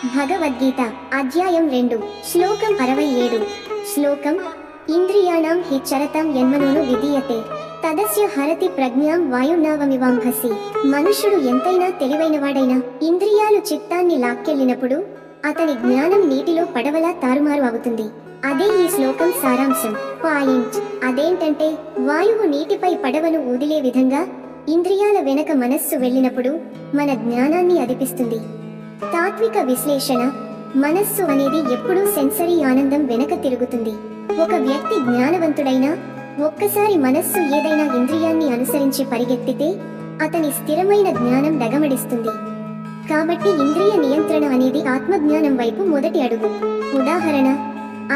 భగవద్గీత అధ్యాయం 2 శ్లోకం 67 శ్లోకం ఇంద్రియాణం హి చరతం యన్మనోను విధీయతే తదస్య హరతి ప్రజ్ఞాం వాయుర్నావమివాంభసి. మనుషుడు ఎంతైనా తెలివైనవాడైనా ఇంద్రియాలు చిత్తాన్ని లాక్కెళ్ళినప్పుడు అతని జ్ఞానం నీటిలో పడవలా తారుమారు అవుతుంది. అదే ఈ శ్లోకం సారాంశం. పాయింట్ అదేంటంటే, వాయువు నీటిపై పడవను ఊదిలే విధంగా ఇంద్రియాల వెనక మనస్సు వెళ్ళినప్పుడు మన జ్ఞానాన్ని అదిపిస్తుంది. తాత్విక విశ్లేషణ: మనస్సు అనేది ఎప్పుడూ సెన్సరీ ఆనందం వెనక తిరుగుతుంది. ఒక వ్యక్తి జ్ఞానవంతుడైనా ఒక్కసారి మనస్సు ఏదైనా ఇంద్రియాన్ని అనుసరించి పరిగెత్తితే అతని స్థిరమైన జ్ఞానం డగమడిస్తుంది. కాబట్టి ఇంద్రియ నియంత్రణ అనేది ఆత్మజ్ఞానం వైపు మొదటి అడుగు. ఉదాహరణ: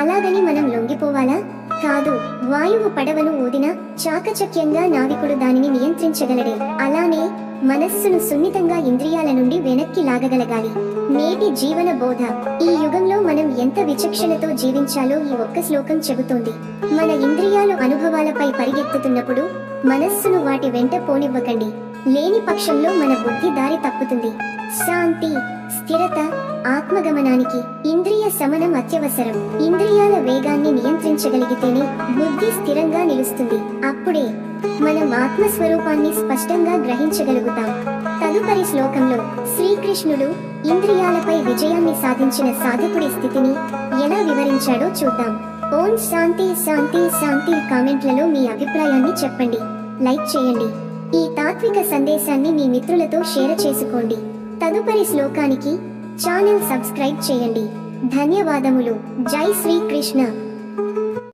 అలాగని మనం లొంగిపోవాలా? కాదు. వాయువు పడవను ఊదినా చాకచక్యంగా నావికుడు దానిని నియంత్రించగలడే. అలానే మనస్సును సున్నితంగా ఇంద్రియాల నుండి వెనక్కి లాగగలగాలి. నేటి జీవన బోధ: ఈ యుగంలో మనం ఎంత విచక్షణతో జీవించాలో ఈ ఒక్క శ్లోకం చెబుతోంది. మన ఇంద్రియాలు అనుభవాలపై పరిగెత్తుతున్నప్పుడు మనస్సును వాటి వెంట పోనివ్వకండి. లేని పక్షంలో మన బుద్ధి దారి తప్పుతుంది. శాంతి, స్థిరత, ఆత్మగమనానికి ఇంద్రియ సమనం అత్యవసరం. ఇంద్రియాల వేగాన్ని నియంత్రించగలిగితేనే బుద్ధి స్థిరంగా నిలుస్తుంది. అప్పుడే మనం ఆత్మస్వరూపాన్ని స్పష్టంగా గ్రహించగలుగుతాం. తదుపరి శ్లోకంలో శ్రీకృష్ణుడు ఇంద్రియాలపై విజయాన్ని సాధించిన సాధకుడి స్థితిని ఎలా వివరించాడో చూద్దాం. ఓం శాంతి శాంతి శాంతి. కామెంట్లలో మీ అభిప్రాయాన్ని చెప్పండి, లైక్ చేయండి. ఈ తాత్విక సందేశాన్ని మీ మిత్రులతో షేర్ చేసుకోండి. తదుపరి శ్లోకానికి ఛానల్ సబ్స్క్రైబ్ చేయండి. ధన్యవాదములు. జై శ్రీకృష్ణ.